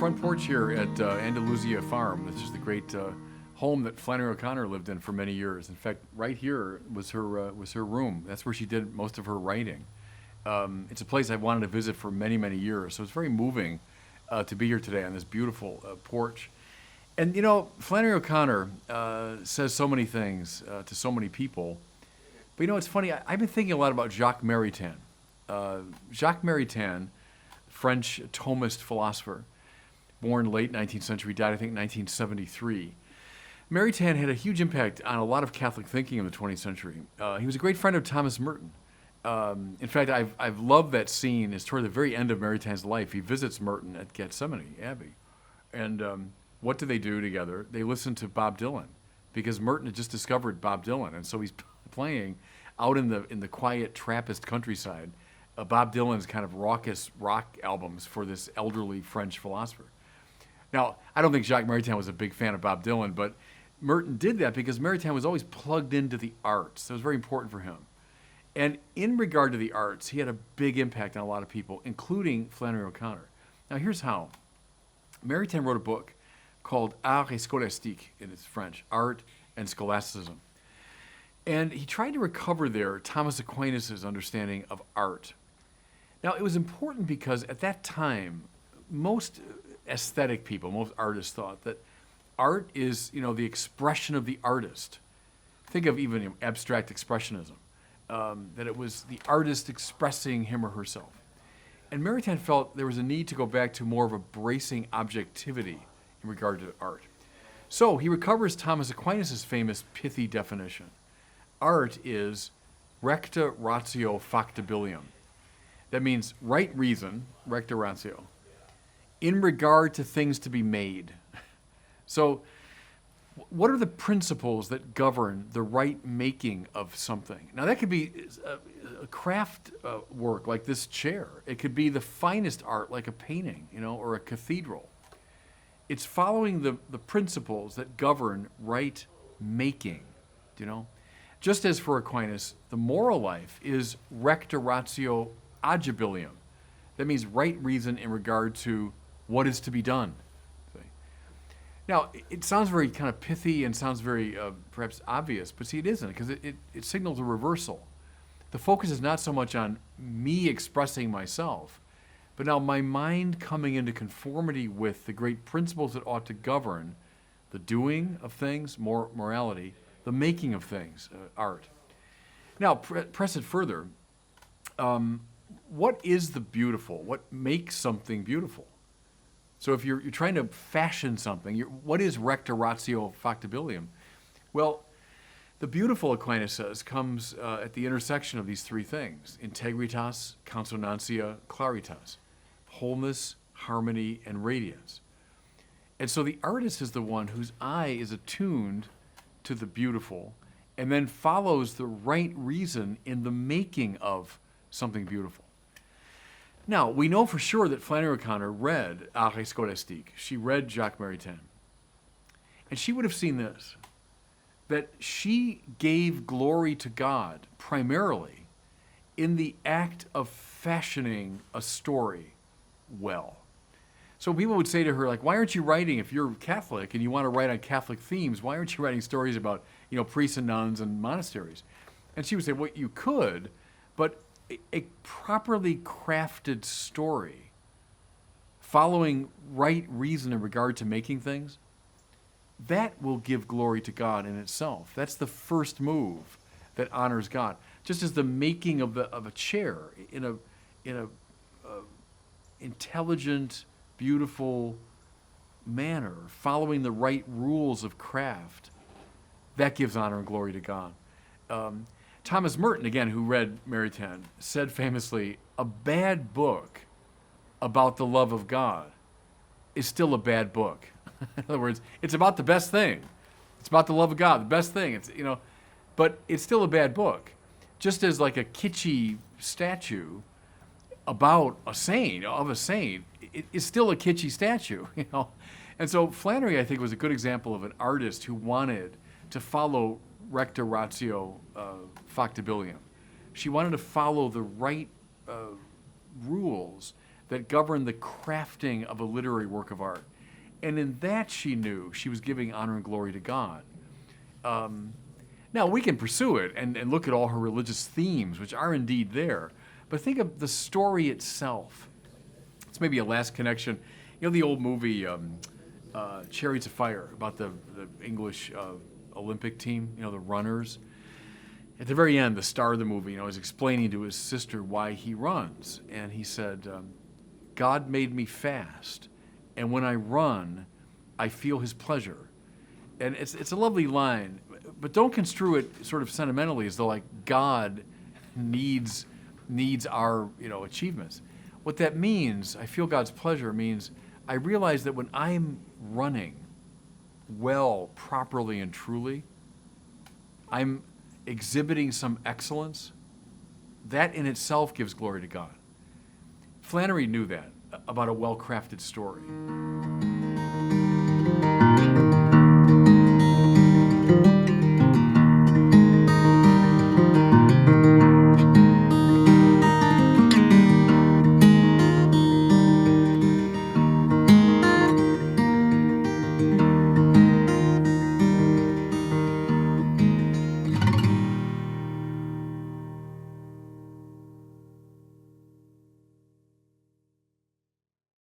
front porch here at Andalusia Farm. This is the great home that Flannery O'Connor lived in for many years. In fact, right here was her room. That's where she did most of her writing. It's a place I've wanted to visit for many, many years. So it's very moving to be here today on this beautiful porch. And you know, Flannery O'Connor says so many things to so many people. But you know, it's funny. I've been thinking a lot about Jacques Maritain. Jacques Maritain, French Thomist philosopher, born late 19th century, died I think 1973. Maritain had a huge impact on a lot of Catholic thinking in the 20th century. He was a great friend of Thomas Merton. In fact, I've loved that scene. It's toward the very end of Maritain's life. He visits Merton at Gethsemane Abbey. And what do they do together? They listen to Bob Dylan, because Merton had just discovered Bob Dylan. And so he's playing out in the quiet Trappist countryside Bob Dylan's kind of raucous rock albums for this elderly French philosopher. Now, I don't think Jacques Maritain was a big fan of Bob Dylan, but Merton did that because Maritain was always plugged into the arts. That was very important for him. And in regard to the arts, he had a big impact on a lot of people, including Flannery O'Connor. Now, here's how. Maritain wrote a book called Art et Scolastique, in its French, Art and Scholasticism. And he tried to recover there Thomas Aquinas' understanding of art. Now, it was important because at that time, most aesthetic people, most artists thought that art is, the expression of the artist. Think of even abstract expressionism, that it was the artist expressing him or herself. And Maritain felt there was a need to go back to more of a bracing objectivity in regard to art. So he recovers Thomas Aquinas' famous pithy definition. Art is recta ratio factibilium. That means right reason, recta ratio, in regard to things to be made. So what are the principles that govern the right making of something? Now that could be a craft work like this chair. It could be the finest art like a painting, or a cathedral. It's following the principles that govern right making, Just as for Aquinas, the moral life is recta ratio agibilium. That means right reason in regard to what is to be done. Now, it sounds very kind of pithy and sounds very perhaps obvious, but see, it isn't, because it signals a reversal. The focus is not so much on me expressing myself, but now my mind coming into conformity with the great principles that ought to govern the doing of things, morality, the making of things, art. Now, press it further. What is the beautiful? What makes something beautiful? So if you're trying to fashion something, what is recta ratio factibilium? Well, the beautiful, Aquinas says, comes at the intersection of these three things: integritas, consonantia, claritas, wholeness, harmony, and radiance. And so the artist is the one whose eye is attuned to the beautiful and then follows the right reason in the making of something beautiful. Now, we know for sure that Flannery O'Connor read Art et Scolastique. She read Jacques Maritain. And she would have seen this, that she gave glory to God primarily in the act of fashioning a story well. So people would say to her, like, why aren't you writing, if you're Catholic and you want to write on Catholic themes, why aren't you writing stories about, priests and nuns and monasteries? And she would say, well, you could, but a properly crafted story, following right reason in regard to making things, that will give glory to God in itself. That's the first move that honors God. Just as the making of a chair in a intelligent, beautiful manner, following the right rules of craft, that gives honor and glory to God. Thomas Merton, again, who read Maritain, said famously, a bad book about the love of God is still a bad book. In other words, it's about the best thing. It's about the love of God, the best thing. But it's still a bad book. Just as like a kitschy statue about a saint, it is still a kitschy statue, And so Flannery, I think, was a good example of an artist who wanted to follow recta ratio factibilium. She wanted to follow the right rules that govern the crafting of a literary work of art. And in that she knew she was giving honor and glory to God. Now, we can pursue it and look at all her religious themes, which are indeed there, but think of the story itself. It's maybe a last connection. You know the old movie, Chariots of Fire, about the English Olympic team, you know, the runners? At the very end, the star of the movie, you know, is explaining to his sister why he runs. And he said, God made me fast, and when I run, I feel his pleasure. And it's a lovely line, but don't construe it sort of sentimentally as though like God needs our, you know, achievements. What that means, I feel God's pleasure, means I realize that when I'm running well, properly, and truly, I'm exhibiting some excellence. That in itself gives glory to God. Flannery knew that about a well-crafted story.